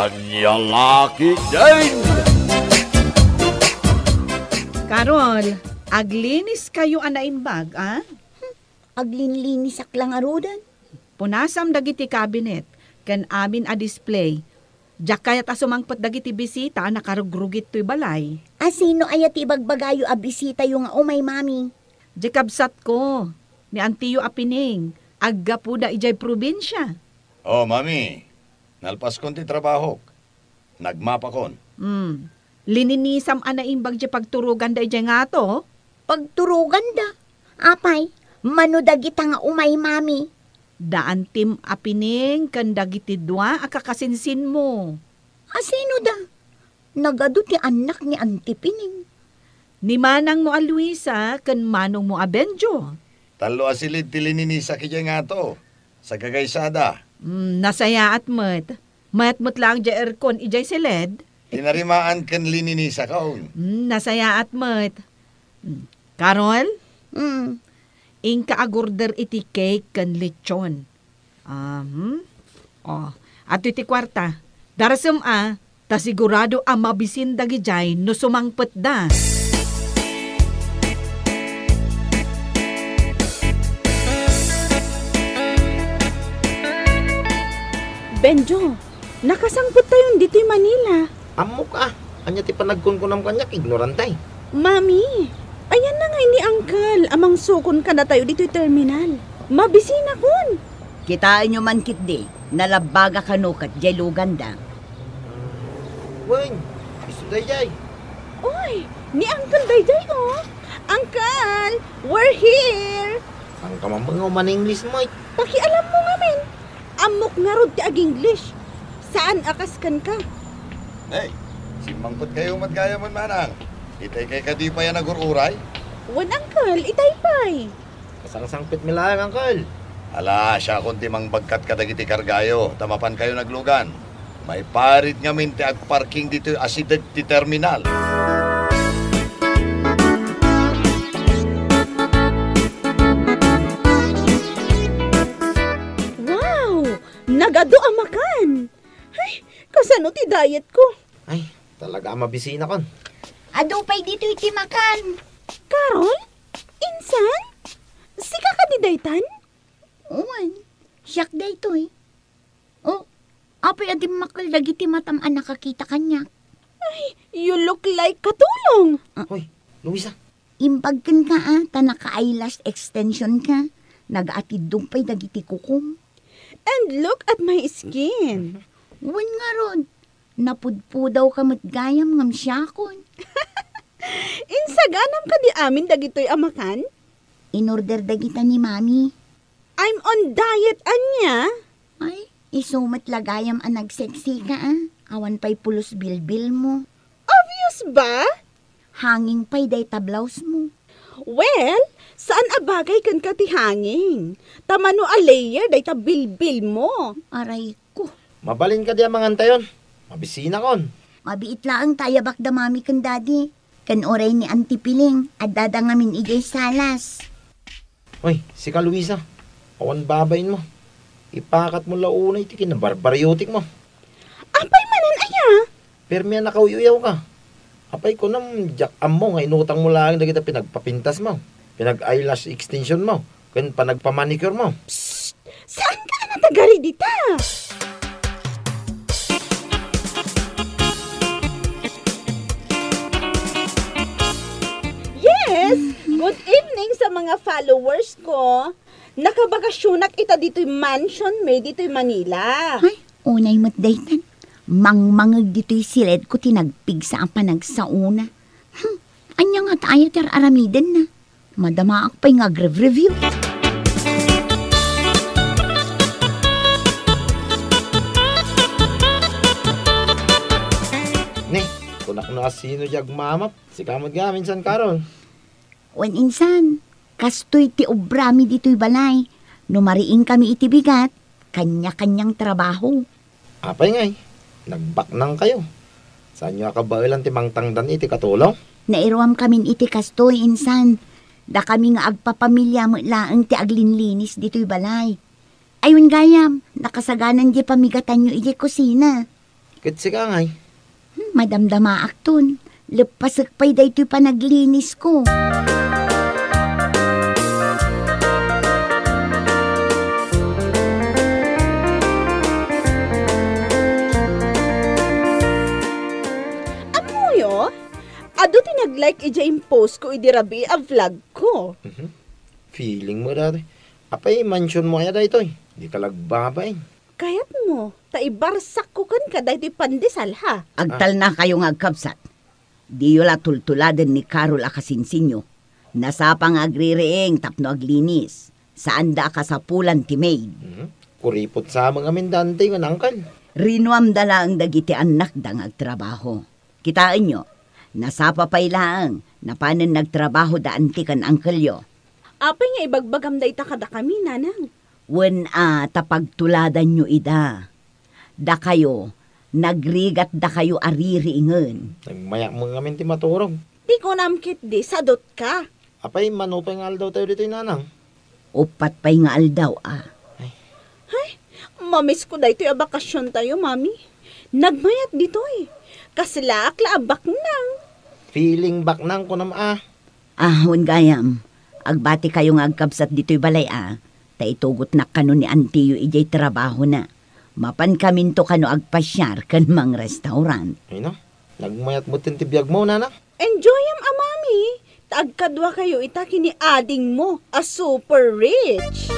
Kanya laki din! Karol, aglinis kayo anaimbag, ah? Aglinlinis aklang arudan. Punasam dagiti cabinet, kan amin a display. Diyak kayat asumangpot dagiti bisita, nakarugrugit to'y balay. Asino ayat ibagbagayo a bisita yung umay mami? Jekabsat ko, ni Antiyo Apining, agga po da ijay probinsya. Oh, mami. Nalpas kon ti trabaho. Nagmapa kon. Lininisam anaimbag di pagturugan da ijay nga to. Pagturugan da. Apay, manudagita nga umay mami. Daan tim Apining, kan dagiti dua, akakasinsin mo. Asino da? Nagado ti anak ni Antipining. Ni manang mo a Luisa, kan manong mo a Benjo. Talo asilid ti lininisa kaya nga to. Sa kagaysada. Nasaya at mat. Mat lang di erkon ijay siled. Tinarimaan kan lininisa kaon. Nasaya at mat. Karol? Inka agorder iti cake kan lechon. At iti kwarta. Darasam ta sigurado mabisin dagi jay no sumangpet da. Benjo, nakasangpot tayo dito'y Manila. Amok anya ti panagkunkunam kanyak, ignorantay. Mami, ayan na nga ni Uncle, amang sukon ka na tayo dito'y terminal. Mabisina kun. Kitain nyo man kitdi, nalabaga kanukat, jay luganda. Wen, iso dayjay. Oy, ni Uncle Dayday oh. Uncle, we're here. Ang kamambangaw man English mo. Pakialam mo nga men. Amok nga rod ti ag-English. Saan akaskan ka? Hey, simangpot kayo matgaya man manang. Itay kay kadipa yan nagururay. Wan Uncle, itaypay. Kasang-sangpit milayang, Uncle. Ala, siya kundi mang bagkat kadagiti kargayo. Tamapan kayo naglugan. May parit nga min ti agparking dito asidad ti terminal. Nagado amakan. Ay, kasano ti diet ko? Ay, talaga mabisina kon. Ado pa'y dito iti makan. Carol? Insan? Sika ka di daytan? Uwan, siyak dayto eh. Oh, apay adi makal dagiti matam nakakita kanya. Ay, you look like katulong. Hoy, Luisa. Impagkan ka ta naka-eyelash extension ka. Nag-atid dong pa'y dagiti kukum. And look at my skin. Wan nga ron. Napudpudaw ka matgayam ngam siyakon. Insaganam ka di amin dagitoy amakan? In-order dagita ni Mami. I'm on diet, anya. Ay, isumat lagayam nagseksi ka Awan pa'y pulos bilbil mo. Obvious ba? Hanging pa'y day tablaws mo. Well, saan abagay kan ka ti hanging? Tamano a layer day ta bilbil mo. Aray ko. Mabalin ka di ang mga antayon. Mabisina kon. Mabiit laang tayabak da mami kan daddy. Kan oray ni Antipiling at dadangamin ijay salas. Hoy, si ka Luisa. Awan babayin mo. Ipakat mo launay ti kinabarbaryotik mo. Apay manan aya? Permian nakauyaw ka. Apay ko nam jak-am mo nga inutang mo lang na kita pinagpapintas mo. Pinag-eyelash extension mo. Kan panagpamanicure mo. Psst! Saan ka natagari dita? Yes! Good evening sa mga followers ko. Nakabakasyonak ita dito'y mansion may dito'y Manila. Ay, unay mo't daytan. Mangmangag dito'y silid ko tinagpig sa ang panagsauna. Anya nga tayo ter aramiden na. Madama ak pa'y ngag-review. Ne, kunak na sino jag mamap. Si kamad nga minsan karon. Wen insan, kastoy ti obrami dito'y balay. Numariing kami iti bigat, kanya-kanyang trabaho. Apay ngay, nagbaknang kayo. Saan nyo akabailan ti mangtangdan iti katulong? Nairuam kamin iti kastoy insan. Da kami nga agpapamilya mo laang ti aglinlinis dito'y balay. Ayun gayam, nakasaganan di pamigatan nyo iti kusina. Kat siya ngay. Madamdama akton. Lepasak pa'y daytoy panaglinis ko. Amoyo, ado tinag-like ija yung post ko idirabi a vlog ko. Feeling mo dati. Apay, mansion mo kaya dito eh. Di ka lagbabay. Kayat mo, taibarsak ko kan ka dahil pandesal ha. Agtal na kayo nga agkabsat. Di yola tultuladen ni Carol akasinsinyo. Nasapang agrireeng tapno aglinis. Saan da ka sa pulan ti maid. Kuripot sa mga mindante nga nangkal. Rinuam dala ang dagiti anak dang agtrabaho. Kitaan nyo, nasapa pa'y laang na panen nagtrabaho daan ti kan angkelyo. Apay nga ibagbagam da ita kada kami, nanang. Wen tapagtuladan nyo ida. Da kayo, nagrigat da kayo aririingan. Nagmaya mo nga minti maturog. Di ko namkit di, sadot ka. Apay, manupay nga aldaw tayo dito nanang. Upat pa'y nga aldaw Mamiss ko dahil ito'y bakasyon tayo, mami. Nagmayat dito eh. Kaslak laabak nang. Feeling back nang ko nam Ahon gayam, agbati kayo nga agkabsat dito'y balay Ta itugot na kano ni Antiyo ijay trabaho na. Mapan kamin to kano agpasyar kan mang restaurant. Ay no, nagmayat mo tintibiyag mo, nana. Enjoy am mami. Taagkadwa kayo itaki ni ading mo, a super rich.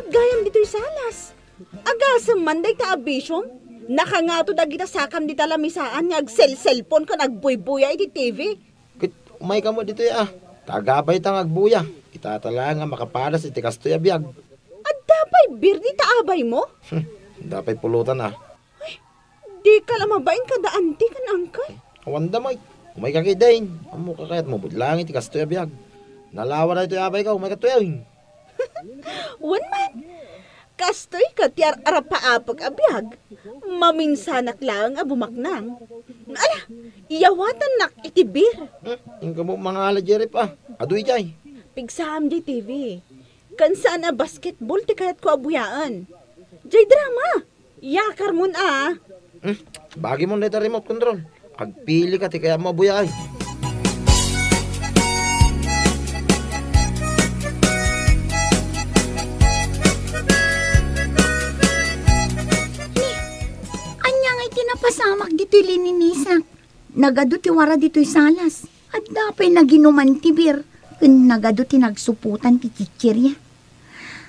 Gayam dito'y salas. Agasam manday ta abisyong. Nakangato da kita sakam di talamisaan nga cellphone ko nagbuy-buya iti TV. Kit, umay ka mo dito Tagabay tang agbuya. Itatala nga makapadas iti kastoy abiyag. At dapay birdi taabay mo? Dapay pulutan Di ka lamabain ka da anti kan angkay. Awan damay. Umay ka kidain. Amo ka kayat mo budlang iti kastoy abiyag. Nalawa na ito abay ka, umay ka tuyawin. Wan man. Kastoy ka tiyar arapaapag abiyag. Maminsanak lang abumaknang. Ala, iyawatan nak itibir. Yung ka mo mga alajerip Aduy jay. Pigsam di TV. Kansan na basketball ti kayat ko abuyaan. Jay drama. Yakar mo na Bagi mo na ito remote control. Agpili ka ti kaya mo abuyay. Pasamak dito'y lininisak. Nagado ti wara dito'y salas. At dapay naginuman ti bir. Nagado ti nagsuputan ti chichirya.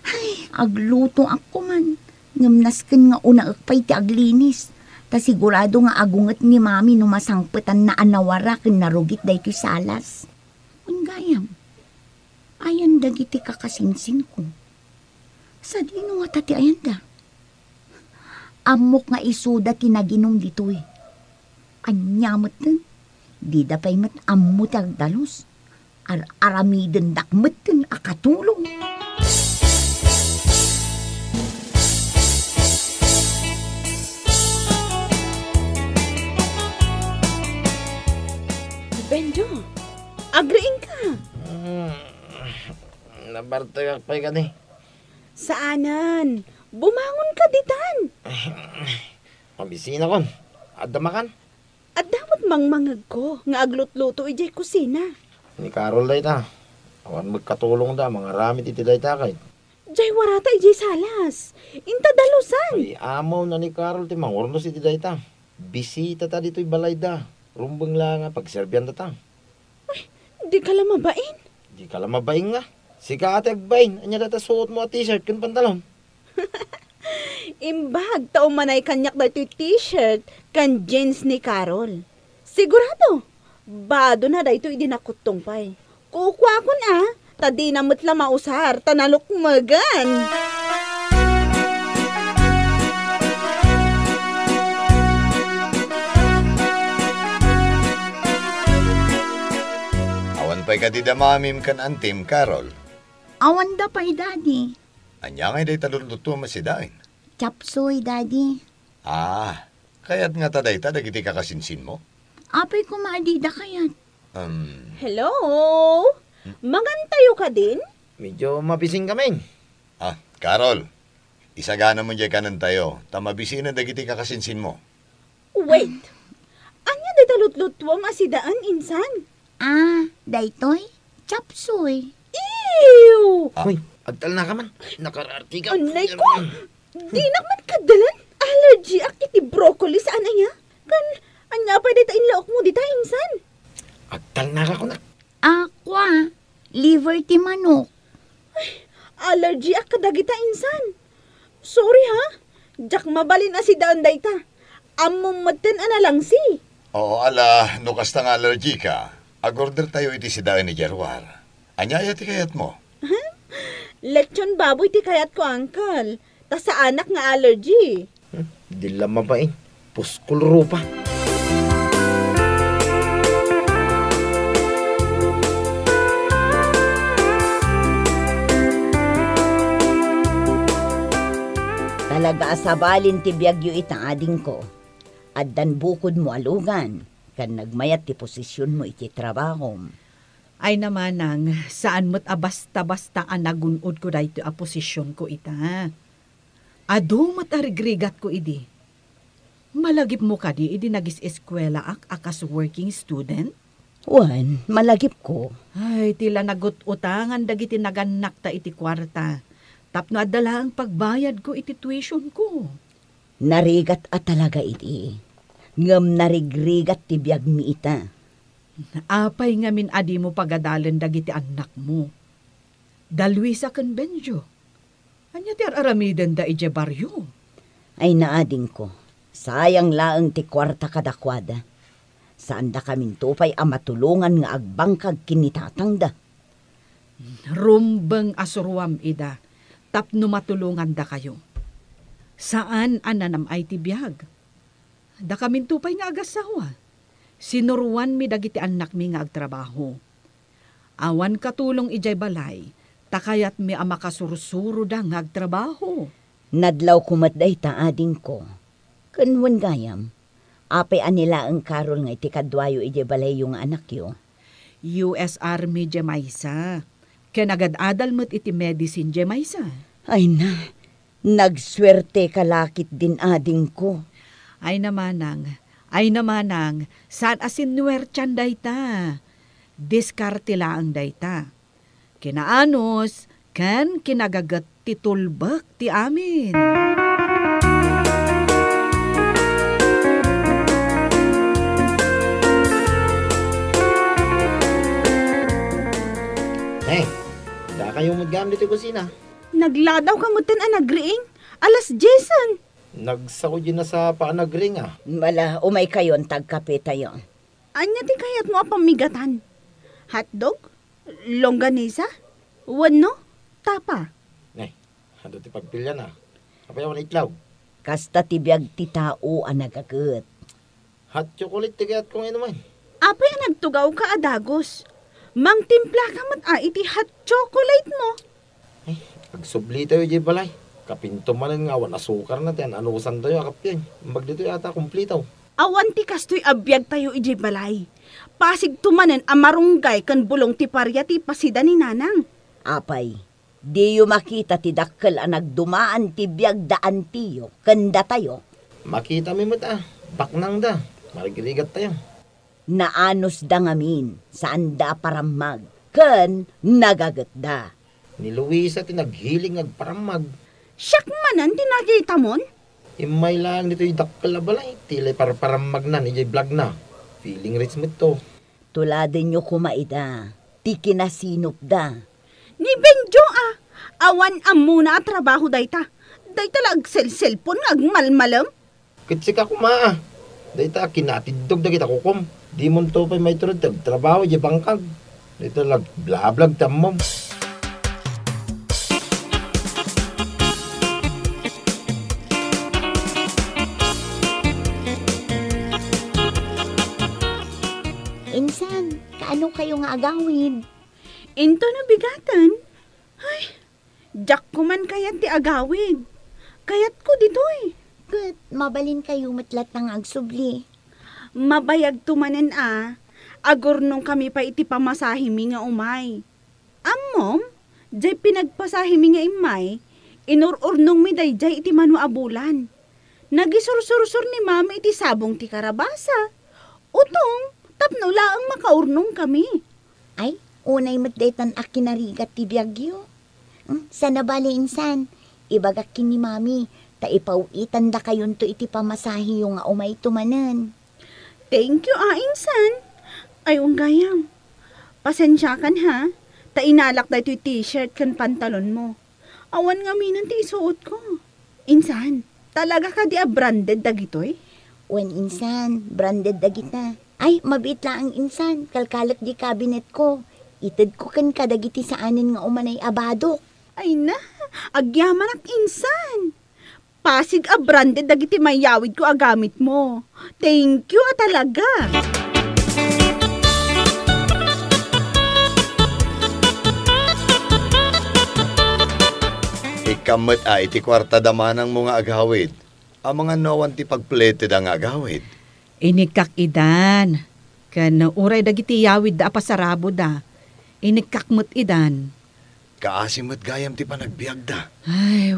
Ay, agluto ako man. Ngamnasken nga una akpay ti aglinis. Ta sigurado nga agunget ni mami no masangpetan na anawara ken narugit daytoy salas. Ungayam. Ayan dagiti kakasinsin ko. Sa dino nga tati ayan da. Amok nga isuda tinaginom dito Anyamot nun. Di da pa'y mat ammo tagdalos. Aramiden dakmet nun akatulong. Benjo, agriin ka. Nabartagak pa'y ka ni. Saanan? Bumangon ka ditan. Mabisina kon. Adamakan. At dapat mangmangag ko nga aglutluto ijay kusina. Ni Carol day ta. Awan magkatulong da. Mga ramit iti day ta kay. Jay warata ijay salas. Inta dalusan. Ay amaw na ni Carol ti mangurnos iti day ta. Bisita ta dito'y balay da. Rumbang lang nga pagserbyan da ta. Di ka lamabain. Di ka lang mabaing nga. Sika ate agbain. Anya data suot mo a t-shirt kun pantalon. Imbag tao manay kanyak dito t-shirt kan jeans ni Carol. Sigurado, bado na dito idinakutong pay. Kukwa ko na, tadi namot la mausar, tanalukmagan. Awan pa'y kadida mamim kan antim, Carol. Awan da pa'y daddy. Anya ngay day taluluto masidain. Chapsoy daddy. Kaya't nga taday ta dagiti kakasinsin mo. Apay kumaadi da kayat. Hello? Mangantayo ka din? Medyo mabising kami. Carol, isagana mo dyan kanan tayo. Tamabisi na dagiti kakasinsin mo. Wait. Anya day talutlutwam asidaan, insan? Daytoy? Chapsoy. Ew! Hoy, agtal na ka man. Nakararti ka. Anay ko! Di naman kadalan. Allergy ak iti broccoli sa anaya. Kan, anya pa dita inlaok mo dita, insan? Agtal na ka ko na. Aqua. Liver ti manok. Allergy ak kadagita, insan. Sorry ha. Jak mabalin asidaan dayta. Amom maten analang si. Oo, ala, no kastang allergy ka. Agorder tayo iti si daan ni Jerwar. Anyaya ti kayat mo. Lechon baboy ti kayat ko, uncle. Ta sa anak nga allergy. Di lamang pa eh. Puskul rupa. Talaga asabalin ti biyagyo itang ading ko. Addan bukod mo alugan. Kan nagmayat ti posisyon mo iti trabaho. Ay naman nang saan mo't abasta-basta ang nagunod ko dahito a posisyon ko ita. Ado mo't arigrigat ko idi. Malagip mo ka di idi nagis eskwela akas working student? Wan, malagip ko. Ay, tila nagut-utangan dagiti naganak ta iti kwarta. Tapno adala ang pagbayad ko iti tuition ko. Narigat at talaga iti. Ngam narigrigat ti biyag mi ita. Apay ngamin adi mo pagadalan dagiti anak mo. Dalwi sa konbensyo. Anya ti aramiden da ije baryo. Ay naading ko. Sayang laeng ti kwarta kadakwada. Saan da kaming tupay ang matulungan nga agbangkag kinitatang da. Rumbeng asuruam ida. Tapno matulungan da kayo. Saan ananam ay ti biyag? Da kaming tupay nga agasawa. Sinuruan mi dagiti anak mi nga agtrabaho. Awan katulong ijay balay, takayat mi ang makasursuro da nga agtrabaho. Nadlaw kumatday ta ading ko. Kanwan gayam, apay anila ang karol nga iti kadwayo iti balay yung anak yo. US Army Jemaisa. Kenagad-adal mo't iti medicine Jemaisa. Ay na, nagswerte kalakit din ading ko. Ay namanang, saan asin nuwertyan dayta? Diskarte laang dayta. Kinaanos, kan kinagagat titulbak ti amin. Da kayo maggamit iti kusina. Nagladaw ka mo tan anagriing. Alas Jason. Nagsako din na sa paanagring Bala, umay kayon, tagkape tayo. Anya ti kayat mo pamigatan? Hotdog? Longganisa? Wano? Tapa? Hando ti pagpilya na. Apayaw na itlaw. Kasta tibiyag ti tao ang nagagat. Hot chocolate ti kayat kong inuman. Apay nagtugaw ka adagos. Mang timpla ka mat iti hot chocolate mo. Pagsubli tayo di balay. Kapinto man nga awan asukar na tiyan. Anusan tayo akap yan. Mbag dito yata kumplitaw. Awan ti kastoy abiyag tayo iti balay. Pasig tumanen amarunggay kan bulong ti parya ti pasida ni nanang. Apay, di yu makita ti dakkel ang nagdumaan ti biyag daan tiyo. Kanda tayo. Makita mi mo ta. Baknang da. Marigirigat tayo. Naanos da ngamin, saan da paramag. Ken nagagat da. Ni Luisa tinaghiling agparamag. Siyak manan tinakita mon? Imay lang dito yung dakkel na balay. Tilay paramag na. Nijay vlog na. Feeling rich mo to. Tuladin nyo kumaida. Ti kinasinop da. Ni Benjo awan muna trabaho dayta. Dayta lag cellphone agmalmalam. Kitsik ako maa. Dayta kinatidog da kita kukom. Di mo to pa may turod trabaho di bangkag. Dito lag blablag tamom. Insan, kaano kayo nga agawin? Into na bigatan. Ay, jak ko man kayat ti agawid. Kayat ko ditoy. Good, mabalin kayo matlat ng agsubli. Mabayag tumanen agor nung kami pa iti pamasahimi nga umay. Ammom, jay pinagpasahimi nga imay, inururnong mi day jay iti manu abulan. Nagisursur-sur ni mami iti sabong ti karabasa. Utong, tapno laang makaurnong kami. Ay, unay matdetan a kinarigat ti biyagyo. Sana bali insan, ibagak kin ni mami, ta ipauitan da kayon to iti pamasahi yung nga umay tumanan. Thank you, insan. Ay, unggayam. Pasensya kan ha. Ta inalak da ito yung t-shirt kan pantalon mo. Awan nga minan ti isuot ko. Insan, talaga ka di a branded dagitoy? Wen insan, branded da kita. Ay, mabit lang ang insan, kalkalak di cabinet ko. Itid ko kan kadagiti saanin nga umanay abadok. Ay na, agyaman ak insan. Pasig a branded dagiti mayawid ko agamit mo. Thank you talaga. Ikamot iti kwarta damanang mga agawid. Ang mga nawan ti pagpleted ang agawid. Inikak idan. Kan uray dagiti yawid da apasarabo da. Inikak mo't idan. Kaasimot gayam ti panagbiag da. Ay,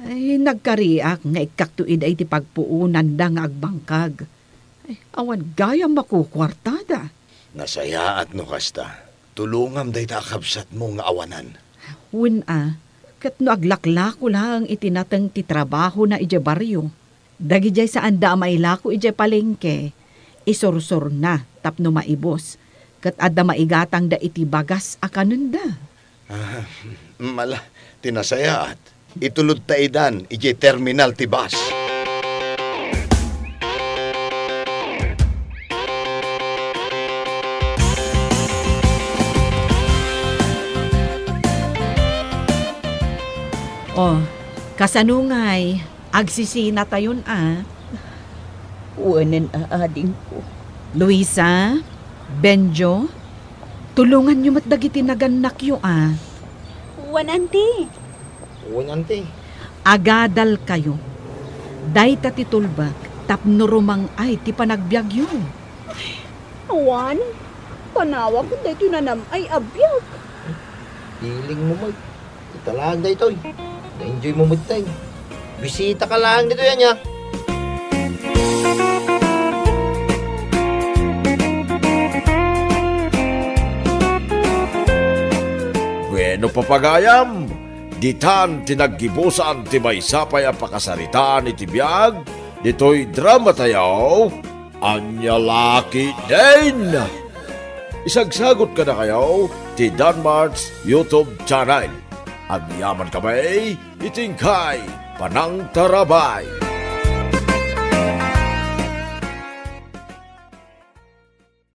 Ay, nagkariak nga ikaktuid ay ti pagpuunan da nga agbangkag. Ay, awan gayam makukwartada. Nasaya at no kasta. Tulungam day takabsat mo nga awanan. Kat no aglaklako lang itinatang ti trabaho na ije baryo. Dagijay saan da mailako ije palengke. Isursur na tapno maibos. Kat adda maigatang da iti bagas akanunda. Mala, tinasayaat. Itulod ta idan, ije terminal ti bus. Oh, kasanungay, agsisina tayon Uwanan aading ko. Luisa, Benjo, tulungan nyo matdagiti naganak yo Wananti. Uwan, ante. Agadal kayo. Day tatitulbak, tapno rumang ay ti panagbiag yo. Awan, panawa ko dito na ay abiyag. Hiling mo mag. Italaan da ito. Na-enjoy mo magtay. Bisita ka lang dito yan ya. Bueno papagayam, ditan tinaggibusan ti maysapay ang pakasaritaan iti biyag, dito'y drama tayaw, anya laki din. Isagsagot ka na kayo ti Danmar's YouTube channel. Ang yaman kamay, itingkay, panang tarabay.